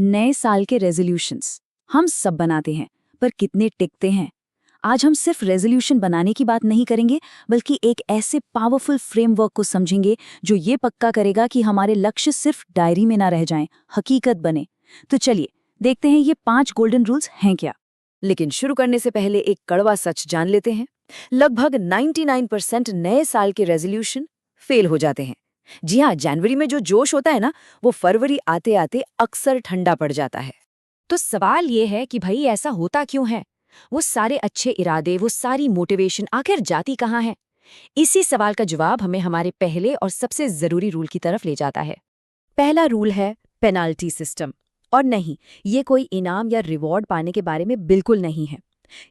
नए साल के रेजोल्यूशंस हम सब बनाते हैं, पर कितने टिकते हैं? आज हम सिर्फ रेजोल्यूशन बनाने की बात नहीं करेंगे, बल्कि एक ऐसे पावरफुल फ्रेमवर्क को समझेंगे जो ये पक्का करेगा कि हमारे लक्ष्य सिर्फ डायरी में ना रह जाएं, हकीकत बने। तो चलिए देखते हैं ये 5 गोल्डन रूल्स हैं क्या। लेकिन शुरू करने से पहले एक कड़वा सच जान लेते हैं। लगभग 99% नए साल के रेजोल्यूशन फेल हो जाते हैं। जी हाँ, जनवरी में जो जोश होता है ना, वो फरवरी आते आते अक्सर ठंडा पड़ जाता है। तो सवाल ये है कि भाई ऐसा होता क्यों है? वो सारे अच्छे इरादे, वो सारी मोटिवेशन आखिर जाती कहाँ है? इसी सवाल का जवाब हमें हमारे पहले और सबसे जरूरी रूल की तरफ ले जाता है। पहला रूल है पेनाल्टी सिस्टम। और नहीं, ये कोई इनाम या रिवॉर्ड पाने के बारे में बिल्कुल नहीं है।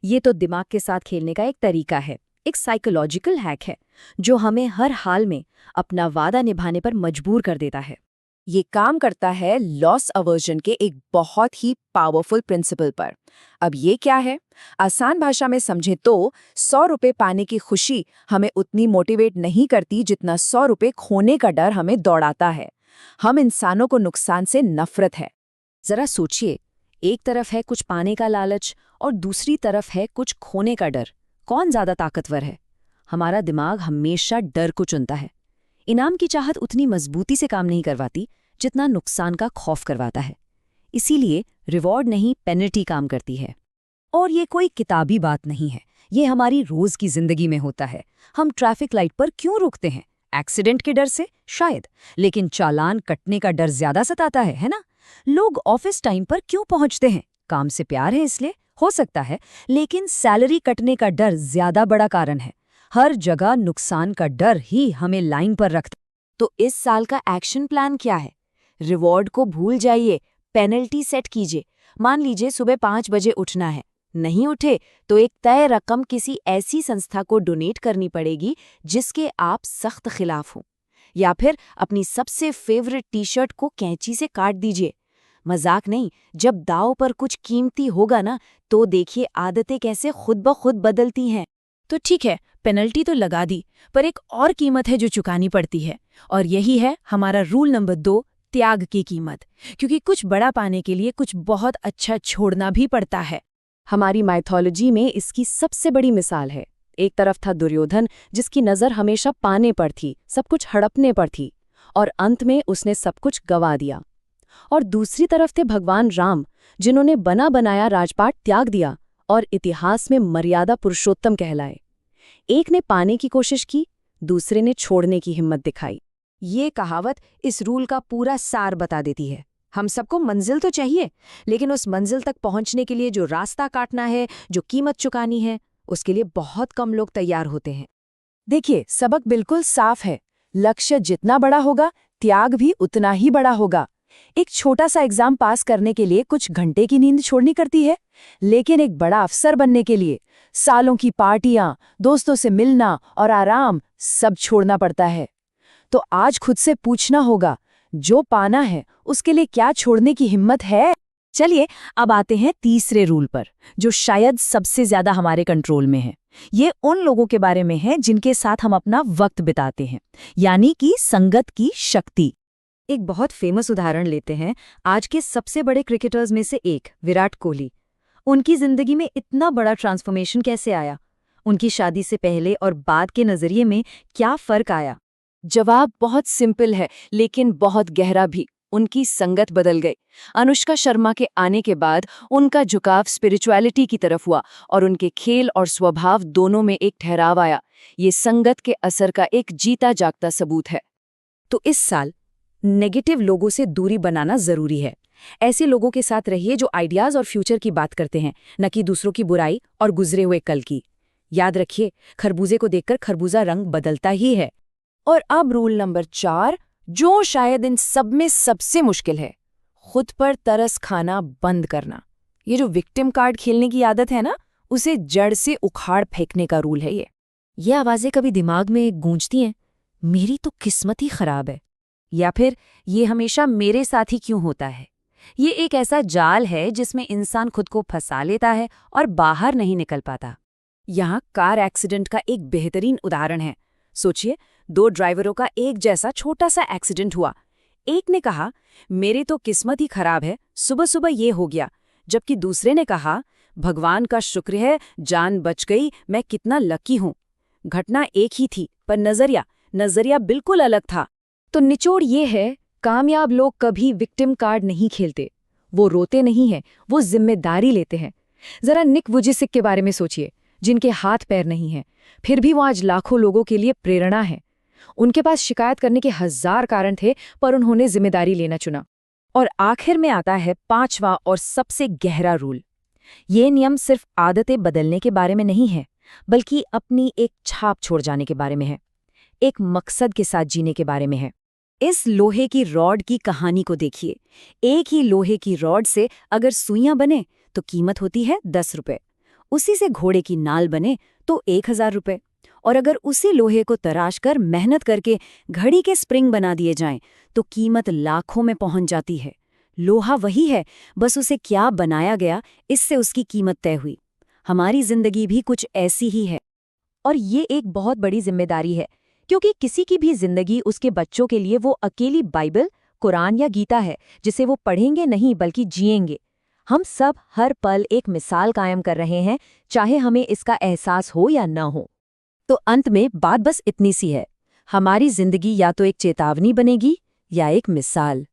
ये तो दिमाग के साथ खेलने का एक तरीका है, एक साइकोलॉजिकल हैक है जो हमें हर हाल में अपना वादा निभाने पर मजबूर कर देता है। ये काम करता है लॉस अवर्जन के एक बहुत ही पावरफुल प्रिंसिपल पर। अब ये क्या है? आसान भाषा में समझे तो 100 रुपये पाने की खुशी हमें उतनी मोटिवेट नहीं करती जितना 100 रुपये खोने का डर हमें दौड़ाता है। हम इंसानों को नुकसान से नफरत है। जरा सोचिए, एक तरफ है कुछ पाने का लालच और दूसरी तरफ है कुछ खोने का डर। कौन ज्यादा ताकतवर है? हमारा दिमाग हमेशा डर को चुनता है। इनाम की चाहत उतनी मजबूती से काम नहीं करवाती जितना नुकसान का खौफ करवाता है। इसीलिए रिवॉर्ड नहीं, पेनल्टी काम करती है। और ये कोई किताबी बात नहीं है, ये हमारी रोज की जिंदगी में होता है। हम ट्रैफिक लाइट पर क्यों रुकते हैं? एक्सीडेंट के डर से शायद, लेकिन चालान कटने का डर ज्यादा सताता है ना? लोग ऑफिस टाइम पर क्यों पहुंचते हैं? काम से प्यार है इसलिए, हो सकता है, लेकिन सैलरी कटने का डर ज्यादा बड़ा कारण है। हर जगह नुकसान का डर ही हमें लाइन पर रखता। तो इस साल का एक्शन प्लान क्या है? रिवॉर्ड को भूल जाइए, पेनल्टी सेट कीजिए। मान लीजिए सुबह 5 बजे उठना है, नहीं उठे तो एक तय रकम किसी ऐसी संस्था को डोनेट करनी पड़ेगी जिसके आप सख्त खिलाफ हो। या फिर अपनी सबसे फेवरेट टी-शर्ट को कैंची से काट दीजिए। मजाक नहीं, जब दांव पर कुछ कीमती होगा ना, तो देखिए आदतें कैसे खुद ब खुद बदलती हैं। तो ठीक है, पेनल्टी तो लगा दी, पर एक और कीमत है जो चुकानी पड़ती है, और यही है हमारा रूल नंबर 2, त्याग की कीमत। क्योंकि कुछ बड़ा पाने के लिए कुछ बहुत अच्छा छोड़ना भी पड़ता है। हमारी माइथोलॉजी में इसकी सबसे बड़ी मिसाल है। एक तरफ था दुर्योधन, जिसकी नज़र हमेशा पाने पर थी, सब कुछ हड़पने पर थी, और अंत में उसने सब कुछ गंवा दिया। और दूसरी तरफ थे भगवान राम, जिन्होंने बना बनाया राजपाट त्याग दिया और इतिहास में मर्यादा पुरुषोत्तम कहलाए। एक ने पाने की कोशिश की, दूसरे ने छोड़ने की हिम्मत दिखाई। ये कहावत इस रूल का पूरा सार बता देती है। हम सबको मंजिल तो चाहिए, लेकिन उस मंजिल तक पहुंचने के लिए जो रास्ता काटना है, जो कीमत चुकानी है, उसके लिए बहुत कम लोग तैयार होते हैं। देखिए, सबक बिल्कुल साफ है। लक्ष्य जितना बड़ा होगा, त्याग भी उतना ही बड़ा होगा। एक छोटा सा एग्जाम पास करने के लिए कुछ घंटे की नींद छोड़नी करती है, लेकिन एक बड़ा अफसर बनने के लिए सालों की पार्टियां, दोस्तों से मिलना और आराम सब छोड़ना पड़ता है। तो आज खुद से पूछना होगा, जो पाना है उसके लिए क्या छोड़ने की हिम्मत है? चलिए अब आते हैं तीसरे रूल पर, जो शायद सबसे ज्यादा हमारे कंट्रोल में है। ये उन लोगों के बारे में है जिनके साथ हम अपना वक्त बिताते हैं, यानी कि संगत की शक्ति। एक बहुत फेमस उदाहरण लेते हैं, आज के सबसे बड़े क्रिकेटर्स में से एक विराट कोहली। उनकी जिंदगी में इतना बड़ा ट्रांसफॉर्मेशन कैसे आया? उनकी शादी से पहले और बाद के नजरिए में क्या फर्क आया? जवाब बहुत सिंपल है, लेकिन बहुत गहरा भी। उनकी संगत बदल गई। अनुष्का शर्मा के आने के बाद उनका झुकाव स्पिरिचुअलिटी की तरफ हुआ और उनके खेल और स्वभाव दोनों में एक ठहराव आया। ये संगत के असर का एक जीता जागता सबूत है। तो इस साल नेगेटिव लोगों से दूरी बनाना जरूरी है। ऐसे लोगों के साथ रहिए जो आइडियाज और फ्यूचर की बात करते हैं, न कि दूसरों की बुराई और गुजरे हुए कल की। याद रखिए, खरबूजे को देखकर खरबूजा रंग बदलता ही है। और अब रूल नंबर 4, जो शायद इन सब में सबसे मुश्किल है, खुद पर तरस खाना बंद करना। ये जो विक्टिम कार्ड खेलने की आदत है ना, उसे जड़ से उखाड़ फेंकने का रूल है। ये आवाजें कभी दिमाग में गूंजती हैं, मेरी तो किस्मत ही खराब है, या फिर ये हमेशा मेरे साथ ही क्यों होता है। ये एक ऐसा जाल है जिसमें इंसान खुद को फंसा लेता है और बाहर नहीं निकल पाता। यहाँ कार एक्सीडेंट का एक बेहतरीन उदाहरण है। सोचिए, 2 ड्राइवरों का एक जैसा छोटा सा एक्सीडेंट हुआ। एक ने कहा, मेरी तो किस्मत ही खराब है, सुबह सुबह ये हो गया, जबकि दूसरे ने कहा, भगवान का शुक्र है, जान बच गई, मैं कितना लकी हूं। घटना एक ही थी, पर नजरिया बिल्कुल अलग था। तो निचोड़ ये है, कामयाब लोग कभी विक्टिम कार्ड नहीं खेलते। वो रोते नहीं हैं, वो जिम्मेदारी लेते हैं। जरा निक वुजिसिक के बारे में सोचिए, जिनके हाथ पैर नहीं हैं, फिर भी वो आज लाखों लोगों के लिए प्रेरणा है। उनके पास शिकायत करने के 1000 कारण थे, पर उन्होंने जिम्मेदारी लेना चुना। और आखिर में आता है 5वां और सबसे गहरा रूल। ये नियम सिर्फ आदतें बदलने के बारे में नहीं है, बल्कि अपनी एक छाप छोड़ जाने के बारे में है, एक मकसद के साथ जीने के बारे में है। इस लोहे की रॉड की कहानी को देखिए। एक ही लोहे की रॉड से अगर सुइयां बने तो कीमत होती है 10 रुपए। उसी से घोड़े की नाल बने तो 1000 रुपए। और अगर उसी लोहे को तराश कर मेहनत करके घड़ी के स्प्रिंग बना दिए जाएं तो कीमत लाखों में पहुंच जाती है। लोहा वही है, बस उसे क्या बनाया गया, इससे उसकी कीमत तय हुई। हमारी जिंदगी भी कुछ ऐसी ही है। और ये एक बहुत बड़ी जिम्मेदारी है, क्योंकि किसी की भी जिंदगी उसके बच्चों के लिए वो अकेली बाइबल, कुरान या गीता है जिसे वो पढ़ेंगे नहीं बल्कि जिएंगे। हम सब हर पल एक मिसाल कायम कर रहे हैं, चाहे हमें इसका एहसास हो या न हो। तो अंत में बात बस इतनी सी है, हमारी जिंदगी या तो एक चेतावनी बनेगी या एक मिसाल।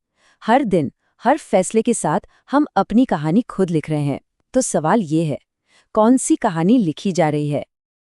हर दिन, हर फैसले के साथ हम अपनी कहानी खुद लिख रहे हैं। तो सवाल ये है, कौन सी कहानी लिखी जा रही है?